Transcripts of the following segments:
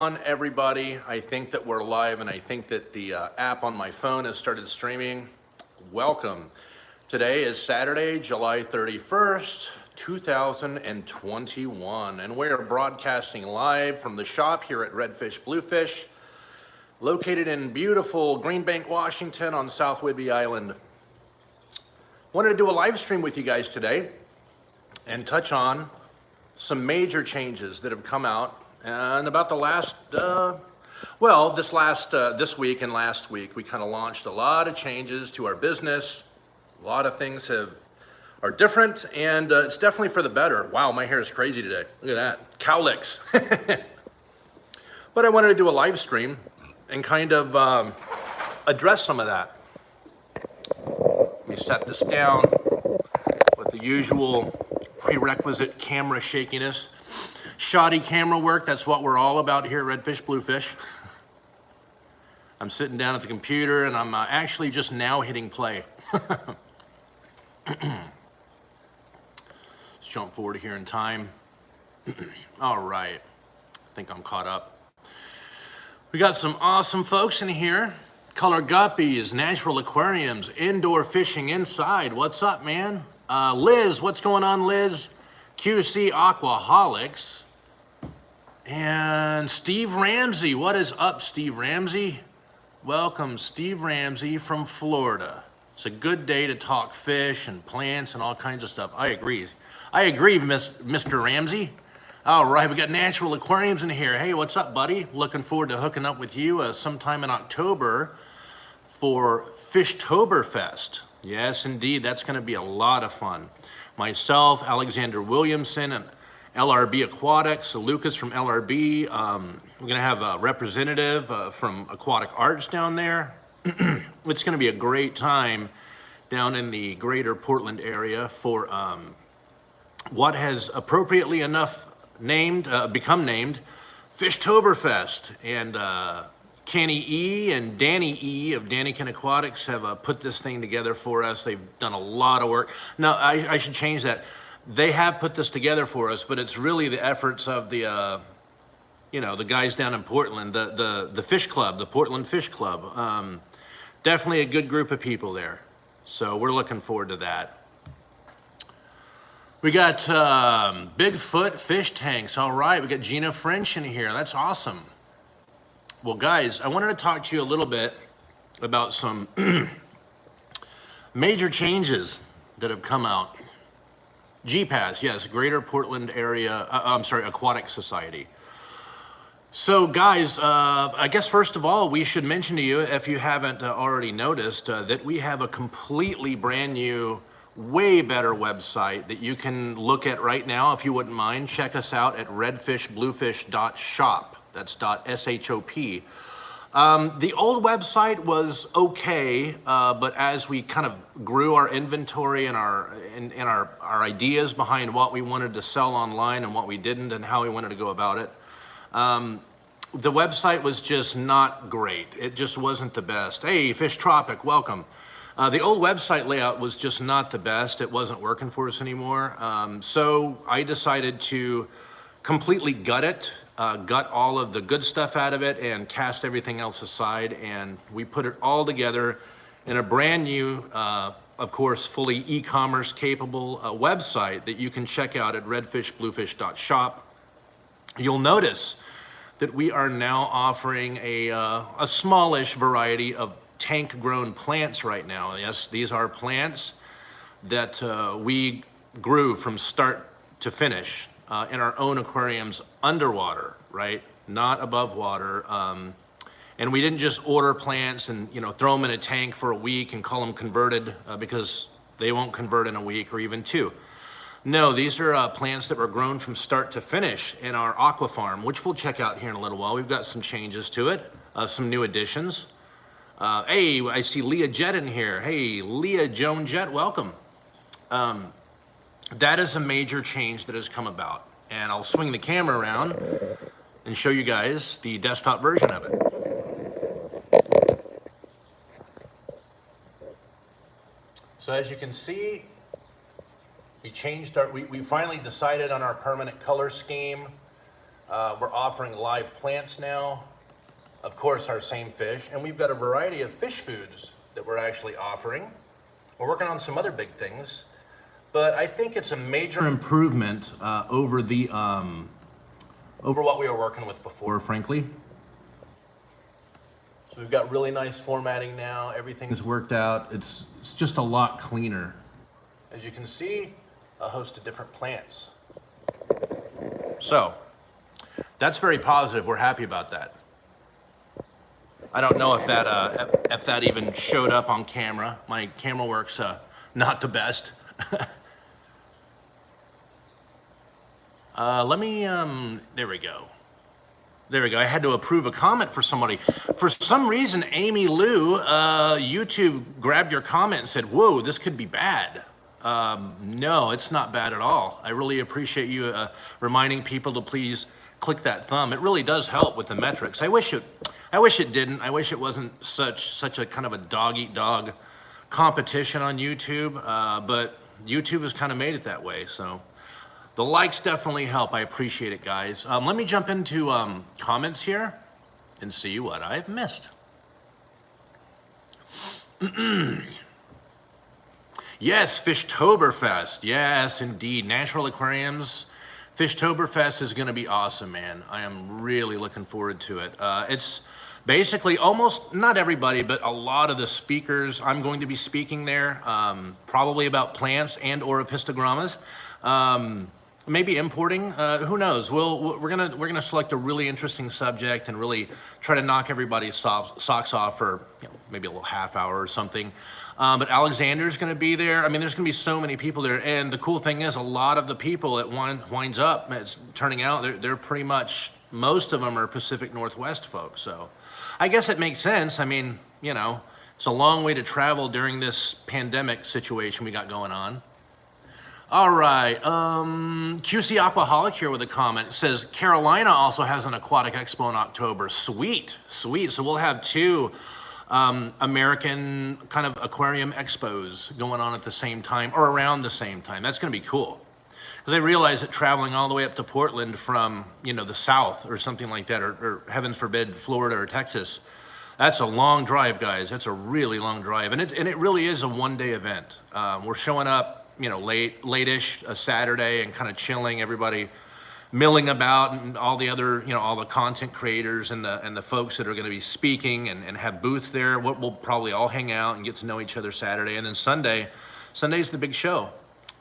on, everybody. I think that we're live, and I think that the app on my phone has started streaming. Welcome. Today is Saturday, July 31st, 2021, and we're broadcasting live from the shop here at Redfish Bluefish, located in beautiful Green Bank, Washington on South Whidbey Island. Wanted to do a live stream with you guys today and touch on some major changes that have come out. And about the last, this week and last week, we kind of launched a lot of changes to our business. A lot of things are different, and it's definitely for the better. Wow, my hair is crazy today. Look at that, cowlicks. But I wanted to do a live stream and kind of address some of that. Let me set this down with the usual prerequisite camera shakiness. Shoddy camera work, that's what we're all about here at Redfish Bluefish. I'm sitting down at the computer and I'm actually just now hitting play. Let's jump forward here in time. All right, I think I'm caught up. We got some awesome folks in here. Color guppies, natural aquariums, indoor fishing inside. What's up, man? Liz, what's going on, Liz? QC Aquaholics. And Steve Ramsey. What is up, Steve Ramsey? Welcome, Steve Ramsey from Florida. It's a good day to talk fish and plants and all kinds of stuff. I agree. I agree, Mr. Ramsey. All right, we got natural aquariums in here. Hey, what's up, buddy? Looking forward to hooking up with you sometime in October for Fishtoberfest. Yes, indeed, that's going to be a lot of fun. Myself, Alexander Williamson, and LRB Aquatics, Lucas from LRB. We're going to have a representative from Aquatic Arts down there. It's going to be a great time down in the greater Portland area for what has appropriately enough become named Fishtoberfest. And Kenny E and Danny E of Dannykin Aquatics have put this thing together for us. They've done a lot of work. No, I should change that. They have put this together for us, but it's really the efforts of the, the guys down in Portland, the Fish Club, the Portland Fish Club. Definitely a good group of people there. So we're looking forward to that. We got Bigfoot fish tanks. All right, we got Gina French in here. That's awesome. Well, guys, I wanted to talk to you a little bit about some major changes that have come out. GPAS, yes, Greater Portland Area, Aquatic Society. So, guys, I guess first of all, we should mention to you, if you haven't already noticed, that we have a completely brand new, way better website that you can look at right now, if you wouldn't mind. Check us out at redfishbluefish.shop. That's .shop. The old website was okay, but as we kind of grew our inventory and our ideas behind what we wanted to sell online and what we didn't and how we wanted to go about it, the website was just not great. It just wasn't the best. Hey, Fish Tropic, welcome. The old website layout was just not the best. It wasn't working for us anymore. So I decided to completely gut it. Gut all of the good stuff out of it and cast everything else aside, and we put it all together in a brand new, of course, fully e-commerce capable website that you can check out at redfishbluefish.shop. You'll notice that we are now offering a smallish variety of tank-grown plants right now. Yes, these are plants that we grew from start to finish. In our own aquariums underwater, right? Not above water. And we didn't just order plants and throw them in a tank for a week and call them converted because they won't convert in a week or even two. No, these are plants that were grown from start to finish in our aqua farm, which we'll check out here in a little while. We've got some changes to it, some new additions. Hey, I see Leah Jett in here. Hey, Leah Joan Jett, welcome. That is a major change that has come about. And I'll swing the camera around and show you guys the desktop version of it. So as you can see, we changed we finally decided on our permanent color scheme. We're offering live plants now. Of course, our same fish. And we've got a variety of fish foods that we're actually offering. We're working on some other big things. But I think it's a major improvement over what we were working with before, frankly. So we've got really nice formatting now. Everything's worked out. It's just a lot cleaner. As you can see, a host of different plants. So that's very positive. We're happy about that. I don't know if that even showed up on camera. My camera work's not the best. There we go. There we go. I had to approve a comment for somebody. For some reason, Amy Lou, YouTube grabbed your comment and said, whoa, this could be bad. No, it's not bad at all. I really appreciate you reminding people to please click that thumb. It really does help with the metrics. I wish it didn't. I wish it wasn't such a kind of a dog-eat-dog competition on YouTube, but YouTube has kind of made it that way, so. The likes definitely help. I appreciate it, guys. Let me jump into comments here and see what I've missed. Yes, Fishtoberfest. Yes, indeed. Natural Aquariums. Fishtoberfest is going to be awesome, man. I am really looking forward to it. It's basically almost, not everybody, but a lot of the speakers. I'm going to be speaking there, probably about plants and or apistogrammas. Maybe importing, who knows? We're gonna select a really interesting subject and really try to knock everybody's socks off for maybe a little half hour or something. But Alexander's gonna be there. I mean, there's gonna be so many people there, and the cool thing is, a lot of the people it winds up, it's turning out they're pretty much, most of them are Pacific Northwest folks. So, I guess it makes sense. I mean, it's a long way to travel during this pandemic situation we got going on. All right, QC Aquaholic here with a comment. It says, Carolina also has an aquatic expo in October. Sweet, sweet. So we'll have two American kind of aquarium expos going on at the same time or around the same time. That's gonna be cool. Because I realize that traveling all the way up to Portland from, the South or something like that, or heavens forbid, Florida or Texas, that's a long drive, guys. That's a really long drive. And it really is a one-day event. We're showing up, late-ish, a Saturday, and kind of chilling, everybody milling about, and all the other, all the content creators and the folks that are going to be speaking and have booths there. We'll probably all hang out and get to know each other Saturday. And then Sunday's the big show.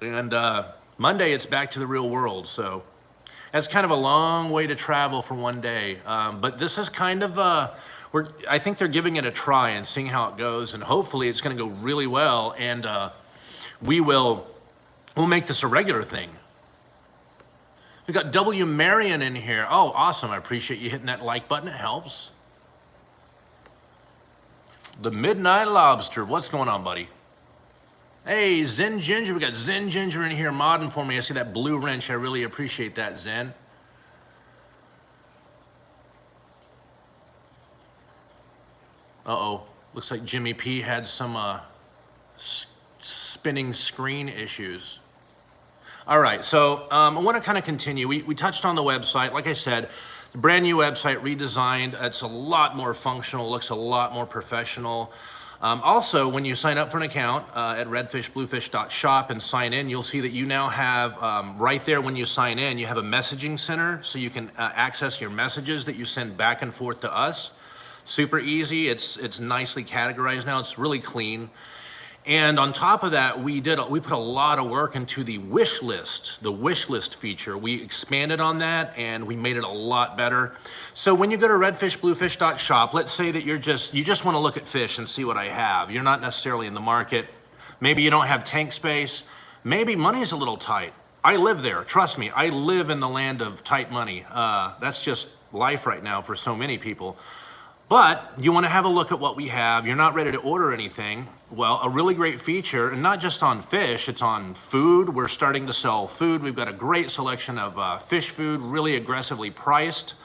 And Monday, it's back to the real world. So that's kind of a long way to travel for one day. But this is kind of, I think they're giving it a try and seeing how it goes. And hopefully it's going to go really well. And we'll make this a regular thing. We got W. Marion in here. Oh, awesome. I appreciate you hitting that like button. It helps. The Midnight Lobster. What's going on, buddy? Hey, Zen Ginger. We got Zen Ginger in here modding for me. I see that blue wrench. I really appreciate that, Zen. Uh-oh. Looks like Jimmy P had some spinning screen issues. All right, so I want to kind of continue. We touched on the website. Like I said, the brand new website, redesigned. It's a lot more functional, looks a lot more professional. Also, when you sign up for an account at redfishbluefish.shop and sign in, you'll see that you now have, right there when you sign in, you have a messaging center, so you can access your messages that you send back and forth to us. Super easy. It's nicely categorized now. It's really clean. And on top of that, we put a lot of work into the wish list feature. We expanded on that and we made it a lot better. So when you go to redfishbluefish.shop, let's say that you just want to look at fish and see what I have. You're not necessarily in the market. Maybe you don't have tank space. Maybe money's a little tight. I live there. Trust me, I live in the land of tight money. That's just life right now for so many people. But you want to have a look at what we have. You're not ready to order anything. Well, a really great feature, and not just on fish, it's on food. We're starting to sell food. We've got a great selection of fish food, really aggressively priced.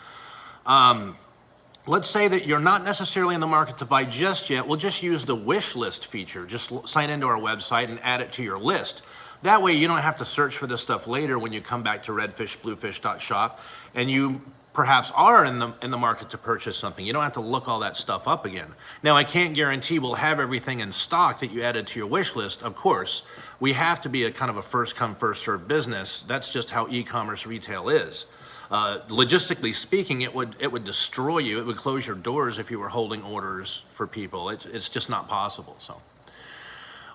Let's say that you're not necessarily in the market to buy just yet. We'll just use the wish list feature. Just sign into our website and add it to your list. That way you don't have to search for this stuff later when you come back to redfishbluefish.shop and you perhaps are in the market to purchase something. You don't have to look all that stuff up again. Now, I can't guarantee we'll have everything in stock that you added to your wish list. Of course, we have to be a kind of a first come, first served business. That's just how e-commerce retail is. Logistically speaking, it would destroy you. It would close your doors if you were holding orders for people. It's just not possible. So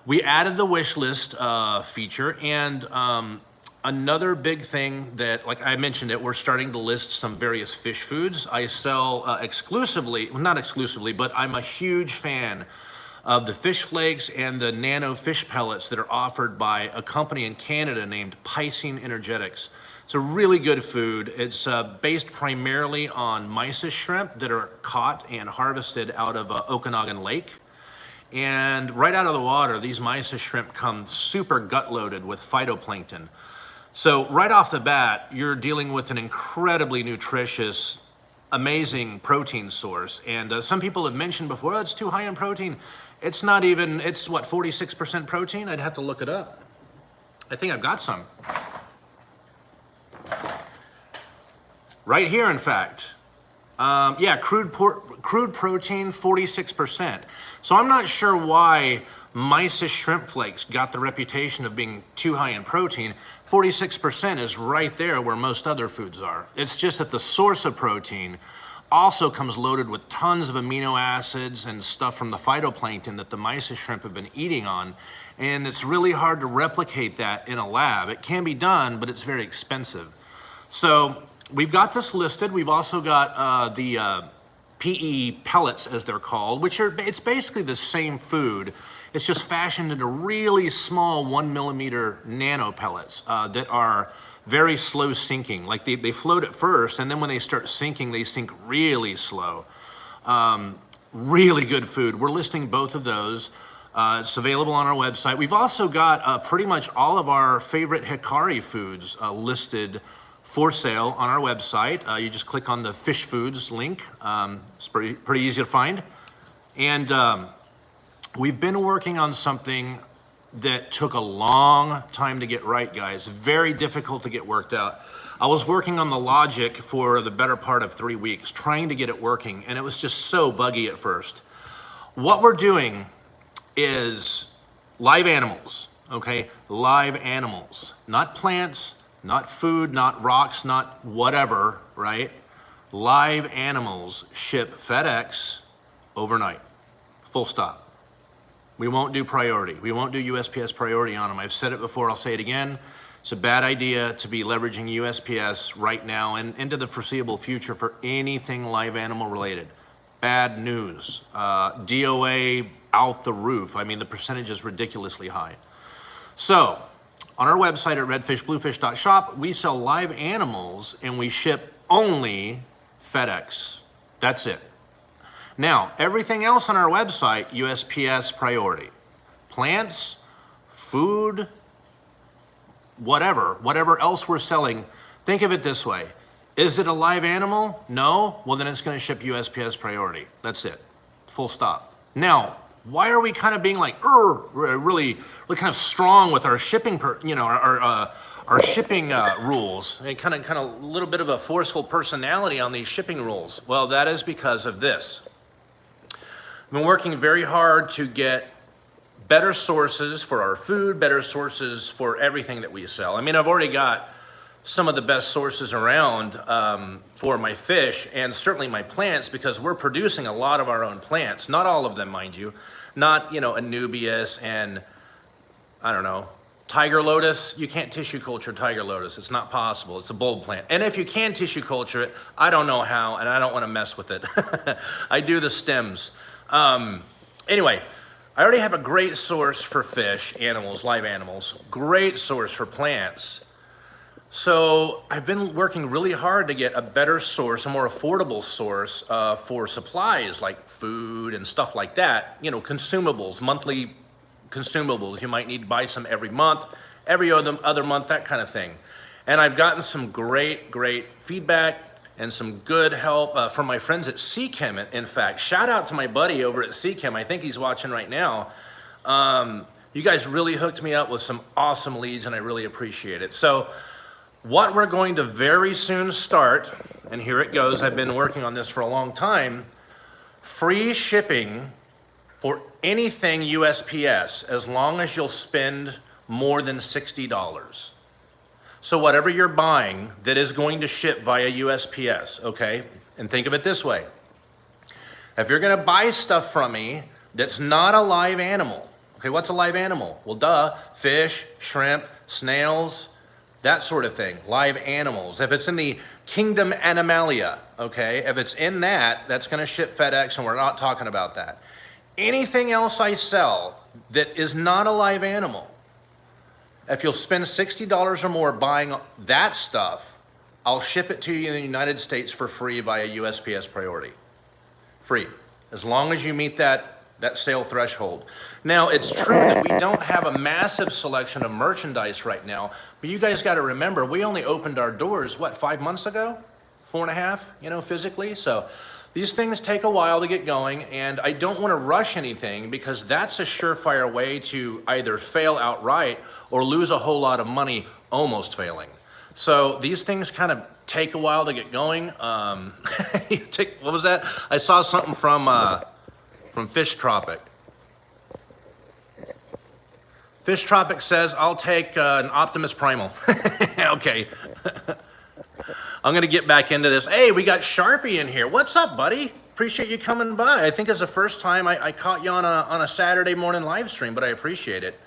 we added the wish list feature, and another big thing that, like I mentioned it, we're starting to list some various fish foods. I sell exclusively, well, not exclusively, but I'm a huge fan of the fish flakes and the nano fish pellets that are offered by a company in Canada named Piscine Energetics. It's a really good food. It's based primarily on mysis shrimp that are caught and harvested out of Okanagan Lake. And right out of the water, these mysis shrimp come super gut loaded with phytoplankton. So right off the bat, you're dealing with an incredibly nutritious, amazing protein source. And some people have mentioned before, oh, it's too high in protein. It's not even, it's what, 46% protein? I'd have to look it up. I think I've got some. Right here, in fact. Yeah, crude protein, 46%. So I'm not sure why mysis shrimp flakes got the reputation of being too high in protein. 46% is right there where most other foods are. It's just that the source of protein also comes loaded with tons of amino acids and stuff from the phytoplankton that the mysis shrimp have been eating on. And it's really hard to replicate that in a lab. It can be done, but it's very expensive. So we've got this listed. We've also got the PE pellets, as they're called, which are, it's basically the same food. It's just fashioned into really small 1 millimeter nano pellets that are very slow sinking. Like they float at first, and then when they start sinking, they sink really slow. Really good food. We're listing both of those. It's available on our website. We've also got pretty much all of our favorite Hikari foods listed for sale on our website. You just click on the fish foods link. It's pretty easy to find. And we've been working on something that took a long time to get right, guys. Very difficult to get worked out. I was working on the logic for the better part of 3 weeks, trying to get it working, and it was just so buggy at first. What we're doing is live animals, okay? Live animals, not plants, not food, not rocks, not whatever, right? Live animals ship FedEx overnight, full stop. We won't do priority. We won't do USPS priority on them. I've said it before, I'll say it again. It's a bad idea to be leveraging USPS right now and into the foreseeable future for anything live animal related. Bad news. DOA out the roof. I mean, the percentage is ridiculously high. So, on our website at redfishbluefish.shop, we sell live animals and we ship only FedEx. That's it. Now, everything else on our website, USPS priority. Plants, food, whatever else we're selling, think of it this way. Is it a live animal? No? Well, then it's going to ship USPS priority. That's it. Full stop. Now, why are we kind of being like, really kind of strong with our shipping, our shipping rules? And kind of a little bit of a forceful personality on these shipping rules. Well, that is because of this. I've been working very hard to get better sources for our food, better sources for everything that we sell. I mean, I've already got some of the best sources around for my fish and certainly my plants, because we're producing a lot of our own plants. Not all of them, mind you. Not, Anubias and, I don't know, tiger lotus. You can't tissue culture tiger lotus. It's not possible. It's a bulb plant. And if you can tissue culture it, I don't know how, and I don't want to mess with it. I do the stems. Anyway, I already have a great source for fish, animals, live animals. Great source for plants. So I've been working really hard to get a better source, a more affordable source for supplies like food and stuff like that. Consumables, monthly consumables. You might need to buy some every month, every other month, that kind of thing. And I've gotten some great feedback and some good help from my friends at Seachem. In fact, shout out to my buddy over at Seachem. I think he's watching right now. You You guys really hooked me up with some awesome leads, and I really appreciate it. So what we're going to very soon start, and here it goes, I've been working on this for a long time, free shipping for anything USPS as long as you'll spend more than $60. So whatever you're buying that is going to ship via USPS, okay? And think of it this way. If you're gonna buy stuff from me that's not a live animal, okay, what's a live animal? Well, duh, fish, shrimp, snails, that sort of thing, live animals. If it's in the Kingdom Animalia, okay, if it's in that, that's gonna ship FedEx, and we're not talking about that. Anything else I sell that is not a live animal, if you'll spend $60 or more buying that stuff, I'll ship it to you in the United States for free via USPS priority. Free, as long as you meet that sale threshold. Now, it's true that we don't have a massive selection of merchandise right now, but you guys gotta remember, we only opened our doors, what, 5 months ago? 4.5, you know, physically? So these things take a while to get going, and I don't wanna rush anything because that's a surefire way to either fail outright or lose a whole lot of money almost failing. So these things kind of take a while to get going. What was that? I saw something from Fishtoberfest. Fishtoberfest says, I'll take an Optimus Primal. Okay. I'm gonna get back into this. Hey, we got Sharpie in here. What's up, buddy? Appreciate you coming by. I think it's the first time I caught you on a Saturday morning live stream, but I appreciate it.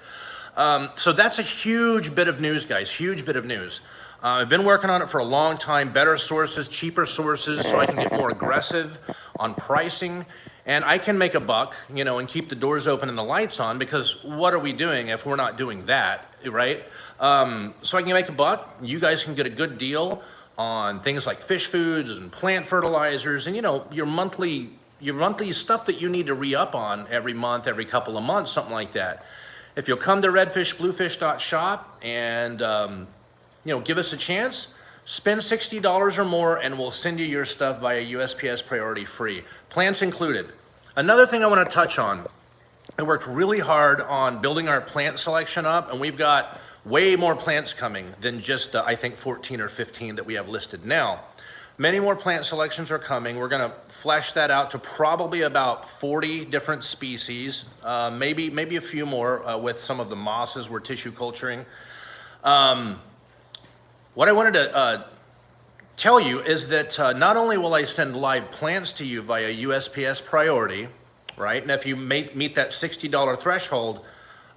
So that's a huge bit of news, guys, huge bit of news. I've been working on it for a long time, better sources, cheaper sources, so I can get more aggressive on pricing. And I can make a buck, you know, and keep the doors open and the lights on, because what are we doing if we're not doing that, right? So I can make a buck. You guys can get a good deal on things like fish foods and plant fertilizers and, you know, your monthly stuff that you need to re-up on every month, every couple of months, something like that. If you'll come to redfishbluefish.shop and, you know, give us a chance, spend $60 or more and we'll send you your stuff via USPS priority free. Plants included. Another thing I want to touch on, I worked really hard on building our plant selection up, and we've got way more plants coming than just, I think, 14 or 15 that we have listed now. Many more plant selections are coming. We're going to flesh that out to probably about 40 different species, maybe a few more with some of the mosses we're tissue culturing. What I wanted to tell you is that not only will I send live plants to you via USPS priority, right? And if you meet that $60 threshold,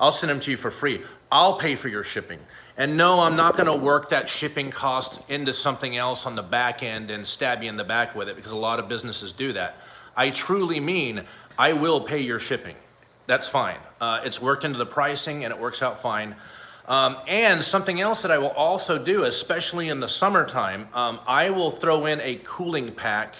I'll send them to you for free. I'll pay for your shipping. And no, I'm not gonna work that shipping cost into something else on the back end and stab you in the back with it, because a lot of businesses do that. I truly mean, I will pay your shipping. That's fine. It's worked into the pricing and it works out fine. And something else that I will also do, especially in the summertime, I will throw in a cooling pack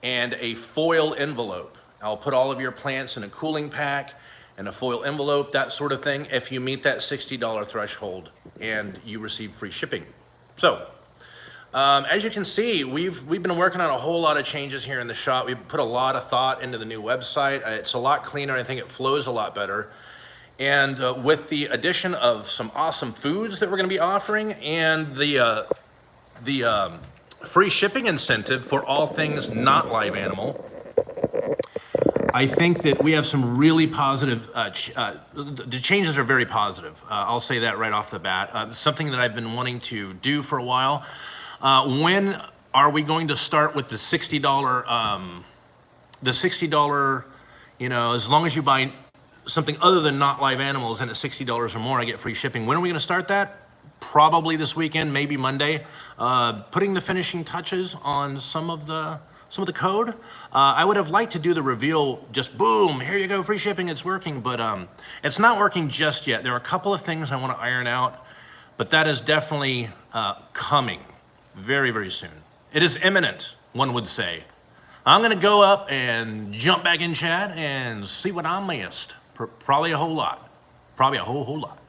and a foil envelope. I'll put all of your plants in a cooling pack and a foil envelope, that sort of thing, if you meet that $60 threshold and you receive free shipping. So, as you can see, we've been working on a whole lot of changes here in the shop. We've put a lot of thought into the new website. It's a lot cleaner. I think it flows a lot better. And with the addition of some awesome foods that we're going to be offering and the free shipping incentive for all things not live animal, I think that we have some really positive, the changes are very positive. I'll say that right off the bat. Something that I've been wanting to do for a while. When are we going to start with the $60, you know, as long as you buy something other than not live animals and at $60 or more, I get free shipping. When are we gonna start that? Probably this weekend, maybe Monday. Putting the finishing touches on some of the code. I would have liked to do the reveal, just boom, here you go, free shipping, it's working, but it's not working just yet. There are a couple of things I wanna iron out, but that is definitely coming very, very soon. It is imminent, one would say. I'm gonna go up and jump back in chat and see what I missed. Probably a whole lot. Probably a whole lot.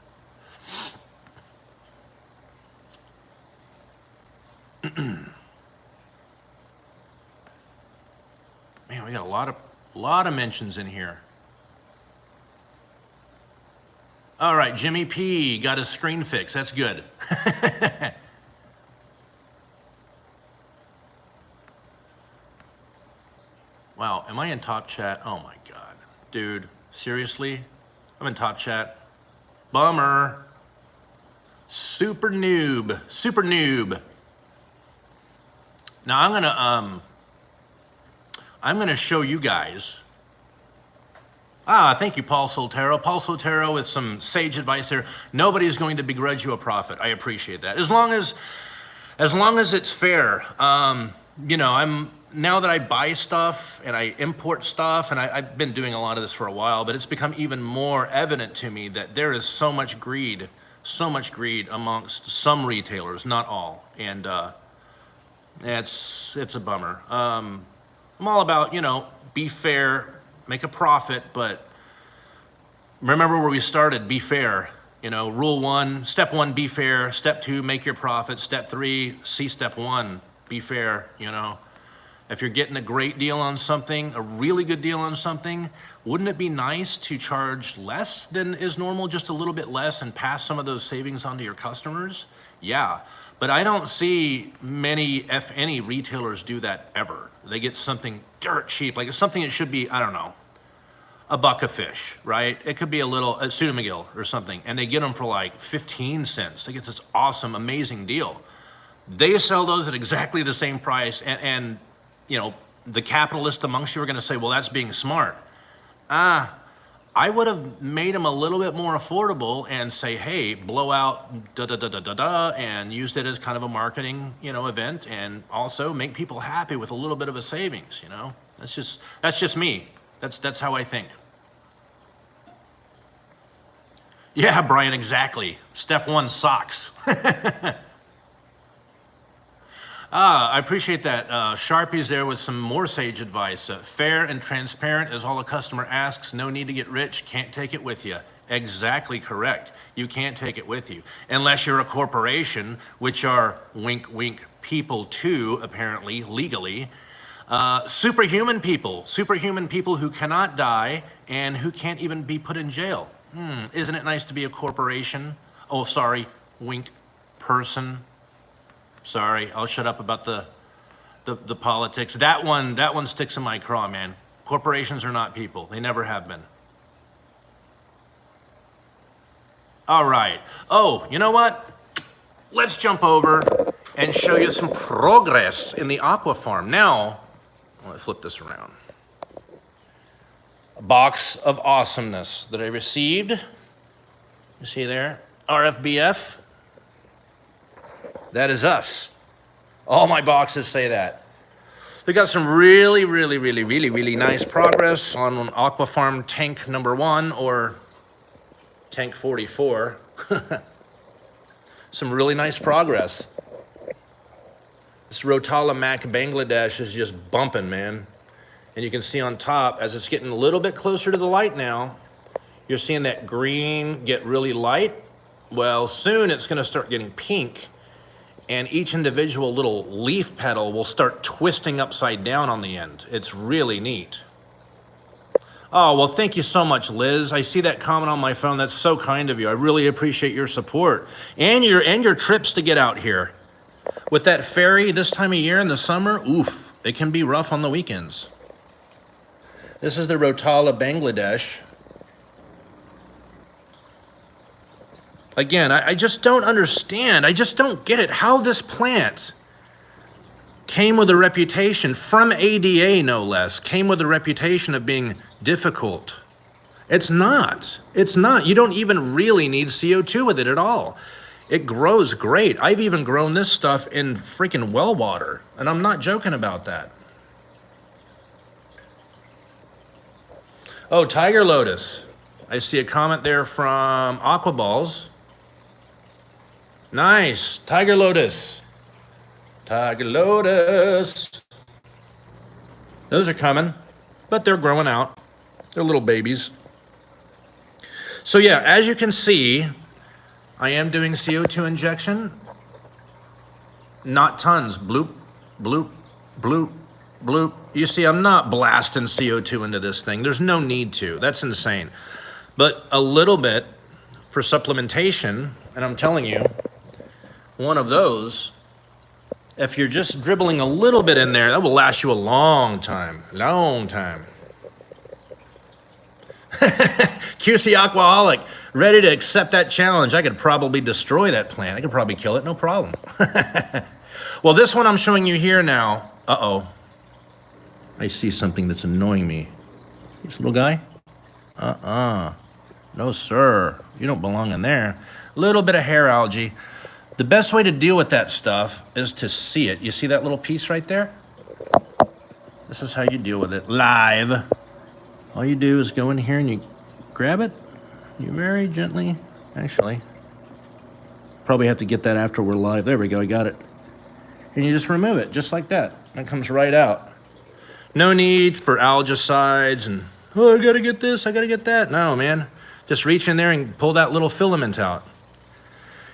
Man, we got a lot of mentions in here. All right, Jimmy P got his screen fixed. That's good. Wow, am I in top chat? Oh my God. Dude, seriously? I'm in top chat. Bummer. Super noob. Super noob. Now I'm gonna show you guys. Thank you, Paul Soltero. Paul Soltero with some sage advice there. Nobody's going to begrudge you a profit. I appreciate that. As long as it's fair. You know, now that I buy stuff and I import stuff, and I've been doing a lot of this for a while, but it's become even more evident to me that there is so much greed amongst some retailers, not all. And it's a bummer. I'm all about, you know, be fair, make a profit, but remember where we started, be fair. You know, rule one, step one, be fair. Step two, make your profit. Step three, see step one, be fair, you know. If you're getting a great deal on something, a really good deal on something, wouldn't it be nice to charge less than is normal, just a little bit less, and pass some of those savings on to your customers? Yeah, but I don't see many, if any, retailers do that ever. They get something dirt cheap, like something that should be, I don't know, a buck of fish, right? It could be a Pseudomugil or something, and they get them for like 15 cents. They get this awesome, amazing deal. They sell those at exactly the same price, and you know, the capitalist amongst you are gonna say, well, that's being smart. I would have made them a little bit more affordable and say, hey, blow out da-da-da-da-da-da, and use it as kind of a marketing, you know, event, and also make people happy with a little bit of a savings, you know? That's just me. That's how I think. Yeah, Brian, exactly. Step one, socks. I appreciate that. Sharpie's there with some more sage advice. Fair and transparent is all a customer asks. No need to get rich. Can't take it with you. Exactly correct. You can't take it with you. Unless you're a corporation, which are wink, wink people too, apparently, legally. Superhuman people who cannot die and who can't even be put in jail. Isn't it nice to be a corporation? Oh, sorry, wink, person. Sorry, I'll shut up about the politics. That one sticks in my craw, man. Corporations are not people. They never have been. All right. Oh, you know what? Let's jump over and show you some progress in the aqua farm. Now, let me flip this around. A box of awesomeness that I received. You see there? RFBF. That is us. All my boxes say that. We got some really nice progress on Aqua Farm tank number 1, or tank 44. Some really nice progress. This Rotala Mac Bangladesh is just bumping, man. And you can see on top, as it's getting a little bit closer to the light now, you're seeing that green get really light. Well, soon it's gonna start getting pink, and each individual little leaf petal will start twisting upside down on the end. It's really neat. Oh, well, thank you so much, Liz. I see that comment on my phone. That's so kind of you. I really appreciate your support and your trips to get out here. With that ferry this time of year in the summer, oof, it can be rough on the weekends. This is the Rotala Bangladesh. Again, I just don't understand. I just don't get it. How this plant came with a reputation, from ADA no less, came with a reputation of being difficult. It's not. It's not. You don't even really need CO2 with it at all. It grows great. I've even grown this stuff in freaking well water, and I'm not joking about that. Oh, Tiger Lotus. I see a comment there from Aquaballs. Nice, Tiger Lotus. Tiger Lotus. Those are coming, but they're growing out. They're little babies. So yeah, as you can see, I am doing CO2 injection. Not tons, bloop, bloop, bloop, bloop. You see, I'm not blasting CO2 into this thing. There's no need to, that's insane. But a little bit for supplementation, and I'm telling you, one of those, if you're just dribbling a little bit in there, that will last you a long time, long time. QC Aquaholic, ready to accept that challenge. I could probably destroy that plant. I could probably kill it, no problem. Well, this one I'm showing you here now. Uh-oh. I see something that's annoying me. This little guy? No, sir. You don't belong in there. A little bit of hair algae. The best way to deal with that stuff is to see it. You see that little piece right there? This is how you deal with it live. All you do is go in here and you grab it. You very gently, actually, probably have to get that after we're live. There we go, I got it. And you just remove it, just like that. And it comes right out. No need for algicides and, oh, I gotta get this, I gotta get that. No, man. Just reach in there and pull that little filament out.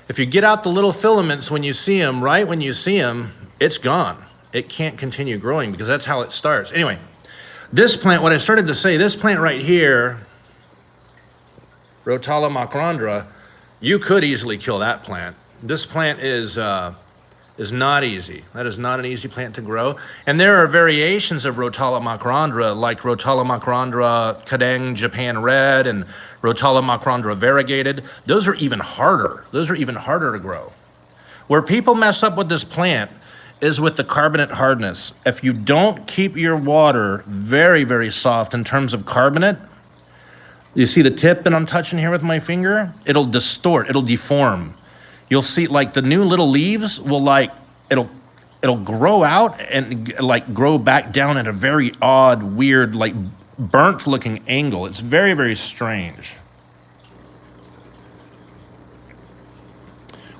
If you get out the little filaments when you see them, right when you see them, it's gone. It can't continue growing because that's how it starts. Anyway, this plant, what I started to say, this plant right here, Rotala macrandra, you could easily kill that plant. This plant is not easy. That is not an easy plant to grow. And there are variations of Rotala macrandra, like Rotala macrandra Kadang Japan Red and Rotala macrandra variegated. Those are even harder. Those are even harder to grow. Where people mess up with this plant is with the carbonate hardness. If you don't keep your water very, very soft in terms of carbonate, you see the tip that I'm touching here with my finger? It'll distort, it'll deform. You'll see like the new little leaves will it'll grow out and like grow back down at a very odd, weird, like burnt looking angle. It's very, very strange.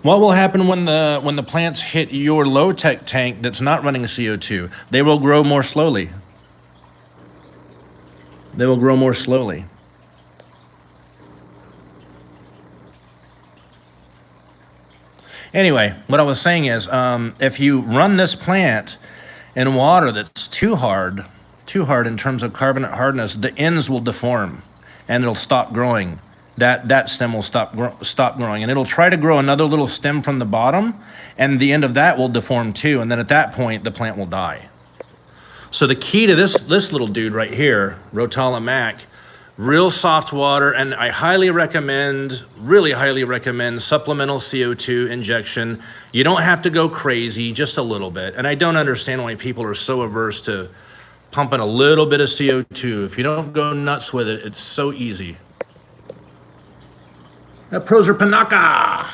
What will happen when the plants hit your low-tech tank that's not running CO2? They will grow more slowly. They will grow more slowly. Anyway, what I was saying is, if you run this plant in water that's too hard in terms of carbonate hardness, the ends will deform and it'll stop growing. That stem will stop growing, and it'll try to grow another little stem from the bottom, and the end of that will deform too, and then at that point the plant will die. So the key to this little dude right here, Rotala Mac, real soft water, and I really highly recommend supplemental CO2 injection. You don't have to go crazy, just a little bit. And I don't understand why people are so averse to pumping a little bit of CO2. If you don't go nuts with it, it's so easy. Proserpinaca.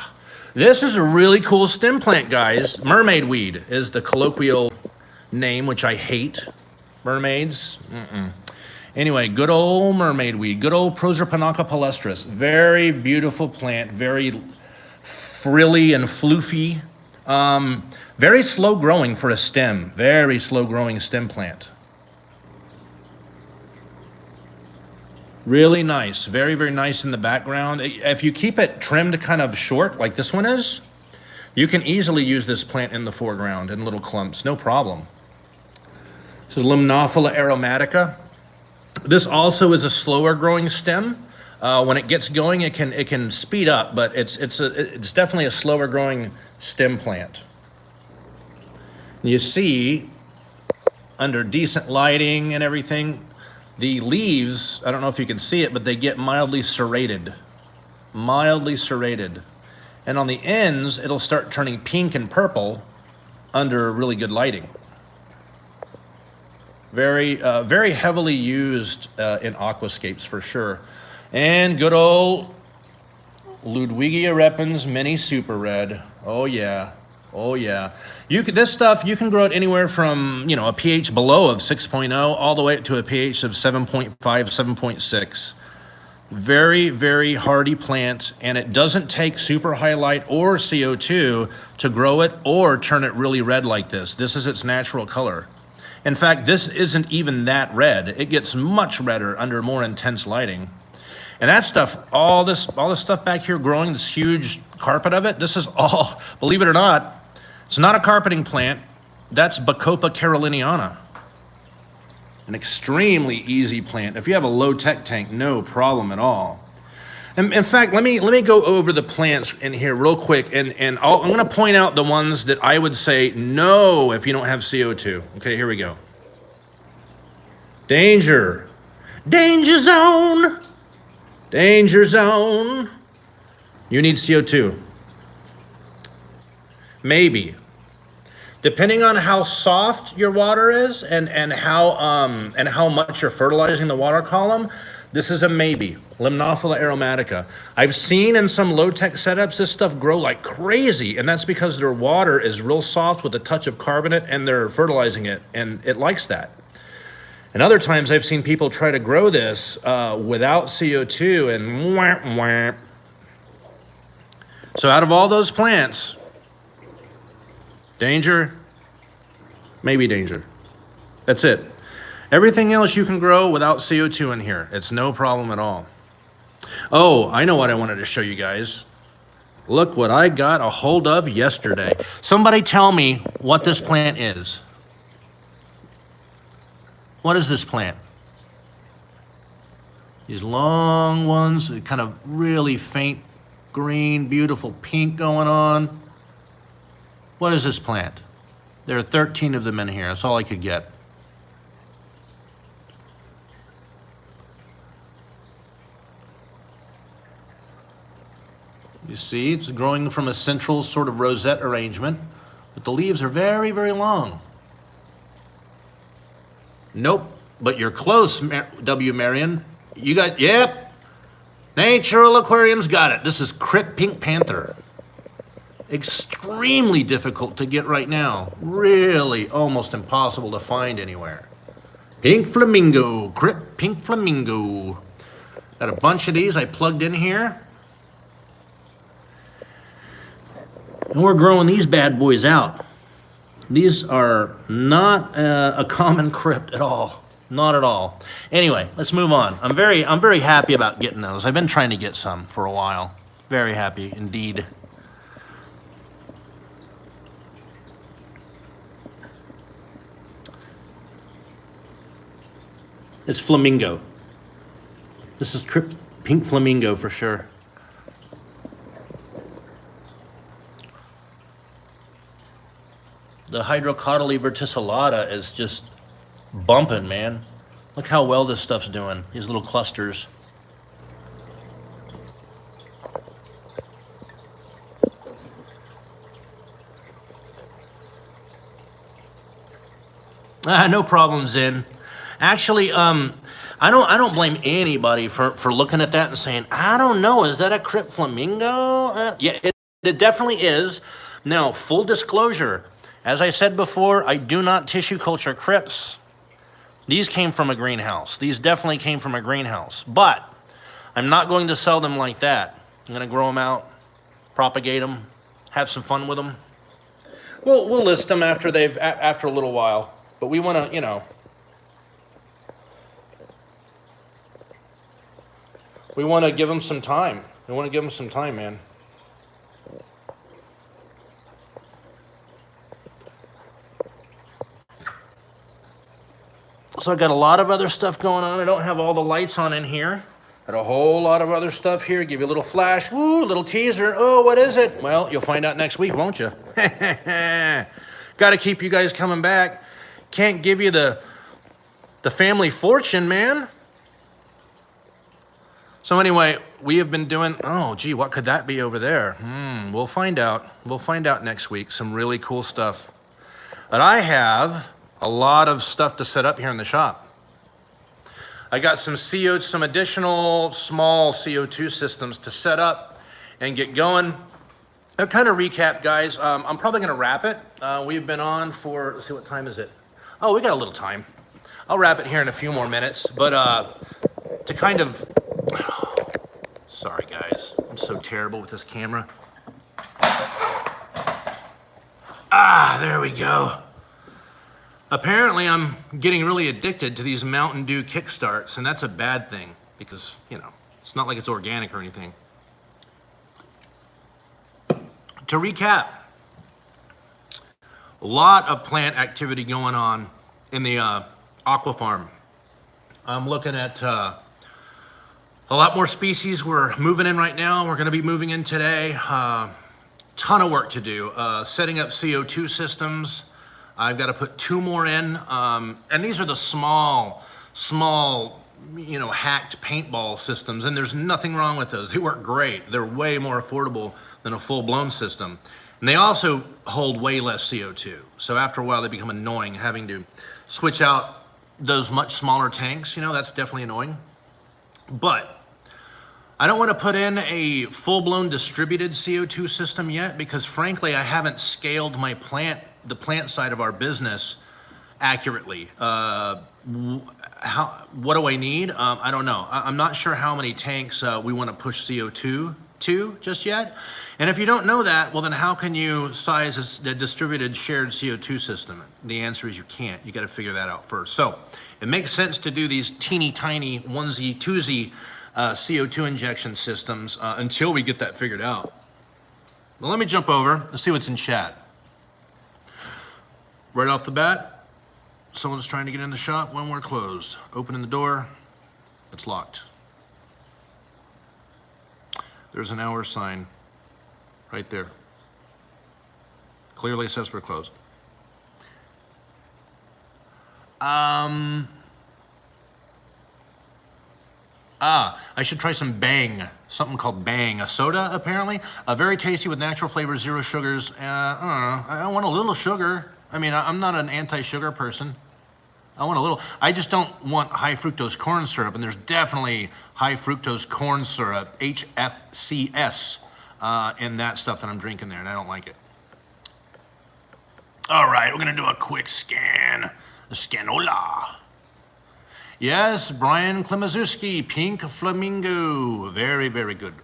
This is a really cool stem plant, guys. Mermaid weed is the colloquial name, which I hate. Mermaids. Anyway, good old mermaid weed, good old Proserpinaca palustris. Very beautiful plant, very frilly and floofy. Very slow growing for a stem, very slow growing stem plant. Really nice, very, very nice in the background. If you keep it trimmed kind of short, like this one is, you can easily use this plant in the foreground in little clumps, no problem. This is Limnophila aromatica. This also is a slower growing stem. When it gets going, it can speed up, but it's definitely a slower growing stem plant. You see, under decent lighting and everything, the leaves, I don't know if you can see it, but they get mildly serrated. Mildly serrated. And on the ends, it'll start turning pink and purple under really good lighting. Very heavily used in aquascapes for sure. And good old Ludwigia repens mini super red. Oh yeah, oh yeah. This stuff, you can grow it anywhere from, a pH below of 6.0 all the way to a pH of 7.5, 7.6. Very, very hardy plant, and it doesn't take super high light or CO2 to grow it or turn it really red like this. This is its natural color. In fact, this isn't even that red. It gets much redder under more intense lighting. And that stuff, all this stuff back here growing, this huge carpet of it, this is all, believe it or not, it's not a carpeting plant. That's Bacopa caroliniana. An extremely easy plant. If you have a low-tech tank, no problem at all. In fact, let me go over the plants in here real quick, and I'm going to point out the ones that I would say no if you don't have CO2. Okay, here we go. Danger. Danger zone. Danger zone. You need CO2. Maybe. Depending on how soft your water is and how much you're fertilizing the water column, this is a maybe. Limnophila aromatica. I've seen in some low-tech setups this stuff grow like crazy, and that's because their water is real soft with a touch of carbonate, and they're fertilizing it, and it likes that. And other times I've seen people try to grow this without CO2, and wham, wham. So out of all those plants, danger, maybe danger. That's it. Everything else you can grow without CO2 in here. It's no problem at all. Oh, I know what I wanted to show you guys. Look what I got a hold of yesterday. Somebody tell me what this plant is. What is this plant? These long ones, kind of really faint green, beautiful pink going on. What is this plant? There are 13 of them in here. That's all I could get. You see, it's growing from a central sort of rosette arrangement, but the leaves are very, very long. Nope, but you're close, W. Marion. You got, yep. Natural Aquarium's got it. This is Crypt Pink Panther. Extremely difficult to get right now. Really almost impossible to find anywhere. Pink Flamingo, Crypt Pink Flamingo. Got a bunch of these I plugged in here. And we're growing these bad boys out. These are not a common crypt at all. Not at all. Anyway, let's move on. I'm very happy about getting those. I've been trying to get some for a while. Very happy indeed. It's flamingo. This is Crypt Pink Flamingo for sure. The Hydrocotyla verticillata is just bumping, man. Look how well this stuff's doing, these little clusters. No problem, Zen. Actually, I don't blame anybody for looking at that and saying, I don't know, is that a crypt flamingo? Yeah, it definitely is. Now, full disclosure, as I said before, I do not tissue culture crypts. These came from a greenhouse. These definitely came from a greenhouse. But I'm not going to sell them like that. I'm going to grow them out, propagate them, have some fun with them. We'll list them after a little while. But we want to, you know, we want to give them some time. We want to give them some time, man. So I've got a lot of other stuff going on. I don't have all the lights on in here. Got a whole lot of other stuff here. Give you a little flash. Woo, little teaser. Oh, what is it? Well, you'll find out next week, won't you? Got to keep you guys coming back. Can't give you the family fortune, man. So anyway, we have been doing, oh, gee, what could that be over there? We'll find out. We'll find out next week. Some really cool stuff. But I have a lot of stuff to set up here in the shop. I got some additional small CO2 systems to set up and get going. A kind of recap, guys. I'm probably going to wrap it. We've been on for, let's see, what time is it? Oh, we got a little time. I'll wrap it here in a few more minutes. But to kind of, sorry guys, I'm so terrible with this camera. There we go. Apparently, I'm getting really addicted to these Mountain Dew kickstarts, and that's a bad thing because, you know, it's not like it's organic or anything. To recap, a lot of plant activity going on in the aqua farm. I'm looking at A lot more species we're moving in right now. We're gonna be moving in today. Ton of work to do. Setting up CO2 systems. I've got to put 2 more in. And these are the small, hacked paintball systems. And there's nothing wrong with those. They work great. They're way more affordable than a full-blown system. And they also hold way less CO2. So after a while, they become annoying having to switch out those much smaller tanks. That's definitely annoying. But I don't want to put in a full-blown distributed CO2 system yet because frankly, I haven't scaled the plant side of our business accurately. What do I need? I don't know. I'm not sure how many tanks we want to push CO2 to just yet. And if you don't know that, well then how can you size a distributed shared CO2 system? The answer is you can't. You got to figure that out first. So it makes sense to do these teeny tiny onesie, twosie CO2 injection systems until we get that figured out. Well, let me jump over. Let's see what's in chat. Right off the bat, someone's trying to get in the shop when we're closed. Opening the door, it's locked. There's an hour sign right there. Clearly says we're closed. I should try some Bang, something called Bang, a soda apparently. Very tasty with natural flavors, 0 sugars. I don't know, I want a little sugar. I mean, I'm not an anti-sugar person. I want a little, I just don't want high fructose corn syrup, and there's definitely high fructose corn syrup, HFCS, in that stuff that I'm drinking there, and I don't like it. All right, we're gonna do a quick scan, a scanola. Yes, Brian Klimaszewski, Pink Flamingo. Very, very good.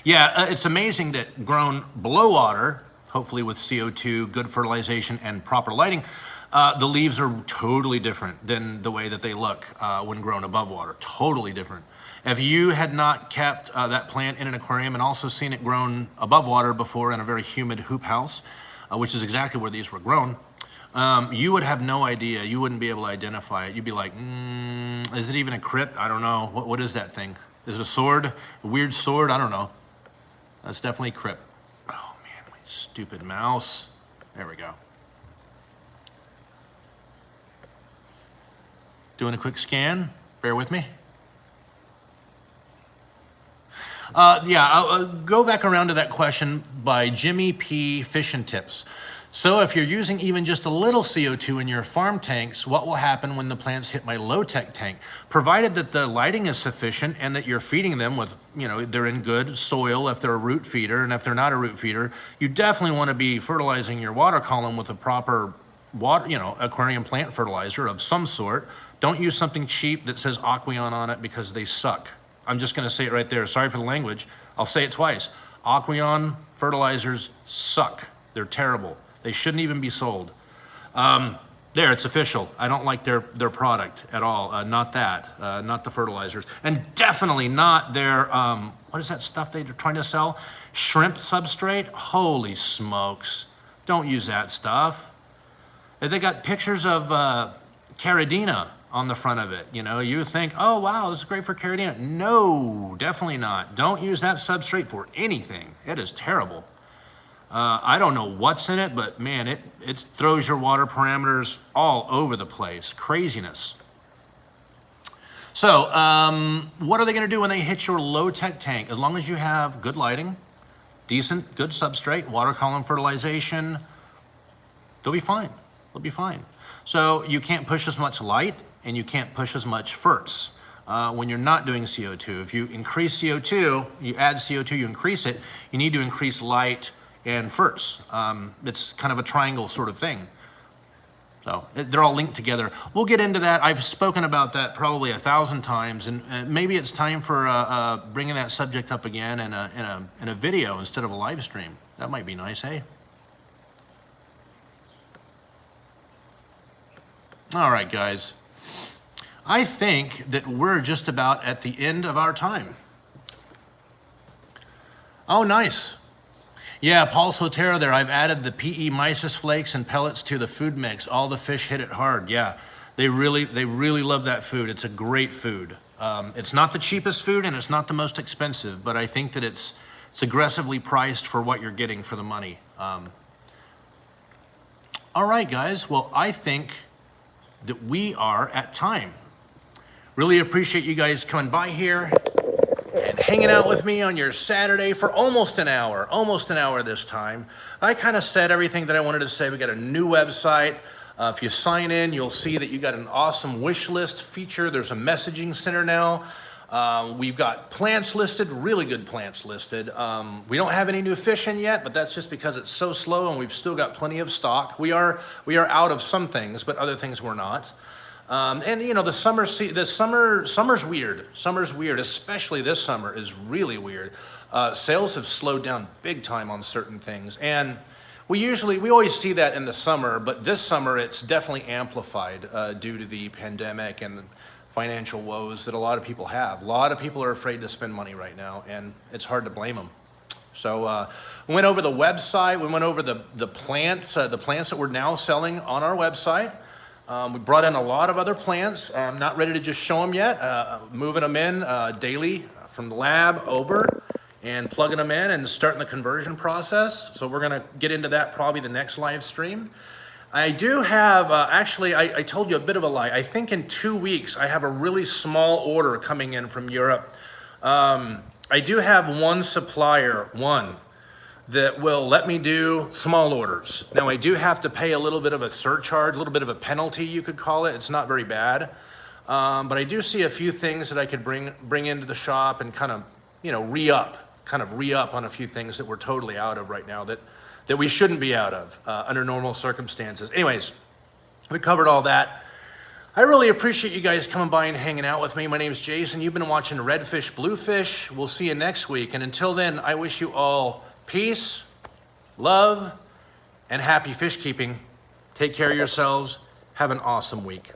Yeah, it's amazing that grown below water, hopefully with CO2, good fertilization, and proper lighting, the leaves are totally different than the way that they look when grown above water. Totally different. If you had not kept that plant in an aquarium and also seen it grown above water before in a very humid hoop house, which is exactly where these were grown, you would have no idea. You wouldn't be able to identify it. You'd be like, is it even a crypt? I don't know. What is that thing? Is it a sword? A weird sword? I don't know. That's definitely crypt. Oh man, my stupid mouse. There we go. Doing a quick scan. Bear with me. I'll go back around to that question by Jimmy P. Fish and Tips. So if you're using even just a little CO2 in your farm tanks, what will happen when the plants hit my low-tech tank? Provided that the lighting is sufficient and that you're feeding them with, they're in good soil if they're a root feeder, and if they're not a root feeder, you definitely want to be fertilizing your water column with a proper water, aquarium plant fertilizer of some sort. Don't use something cheap that says Aquarium on it because they suck. I'm just going to say it right there. Sorry for the language. I'll say it twice. Aquarium fertilizers suck. They're terrible. They shouldn't even be sold. There, it's official. I don't like their product at all. Not that, not the fertilizers. And definitely not their, what is that stuff they're trying to sell? Shrimp substrate? Holy smokes. Don't use that stuff. They got pictures of Caridina on the front of it. You think, oh wow, this is great for Caridina. No, definitely not. Don't use that substrate for anything. It is terrible. I don't know what's in it, but man, it throws your water parameters all over the place. Craziness. So what are they going to do when they hit your low-tech tank? As long as you have good lighting, decent, good substrate, water column fertilization, they'll be fine. They'll be fine. So you can't push as much light and you can't push as much ferts when you're not doing CO2. If you increase CO2, you add CO2, you increase it, you need to increase light and ferts. It's kind of a triangle sort of thing. So they're all linked together. We'll get into that. I've spoken about that probably 1,000 times, and maybe it's time for bringing that subject up again in a video instead of a live stream. That might be nice, hey? All right, guys. I think that we're just about at the end of our time. Oh, nice. Yeah, Paul Sotero there. I've added the PE mysis flakes and pellets to the food mix. All the fish hit it hard. Yeah, they really love that food. It's a great food. It's not the cheapest food and it's not the most expensive, but I think that it's aggressively priced for what you're getting for the money. All right, guys. Well, I think that we are at time. Really appreciate you guys coming by here and hanging out with me on your Saturday for almost an hour this time. I kind of said everything that I wanted to say. We got a new website. If you sign in, you'll see that you got an awesome wish list feature. There's a messaging center now. We've got plants listed, really good plants listed. We don't have any new fish in yet, but that's just because it's so slow and we've still got plenty of stock. We are out of some things, but other things we're not. And you know, summer's weird. Summer's weird, especially this summer is really weird. Sales have slowed down big time on certain things. And we always see that in the summer, but this summer it's definitely amplified due to the pandemic and financial woes that a lot of people have. A lot of people are afraid to spend money right now, and it's hard to blame them. So we went over the website, we went over the plants that we're now selling on our website. We brought in a lot of other plants. I'm not ready to just show them yet. Moving them in daily from the lab over and plugging them in and starting the conversion process. So we're gonna get into that probably the next live stream. I do have, actually, I told you a bit of a lie. I think in 2 weeks, I have a really small order coming in from Europe. I do have one supplier, that will let me do small orders. Now, I do have to pay a little bit of a surcharge, a little bit of a penalty, you could call it. It's not very bad. But I do see a few things that I could bring into the shop and kind of, you know, re-up on a few things that we're totally out of right now that we shouldn't be out of under normal circumstances. Anyways, we covered all that. I really appreciate you guys coming by and hanging out with me. My name is Jason. You've been watching Redfish Bluefish. We'll see you next week. And until then, I wish you all peace, love, and happy fish keeping. Take care of yourselves. Have an awesome week.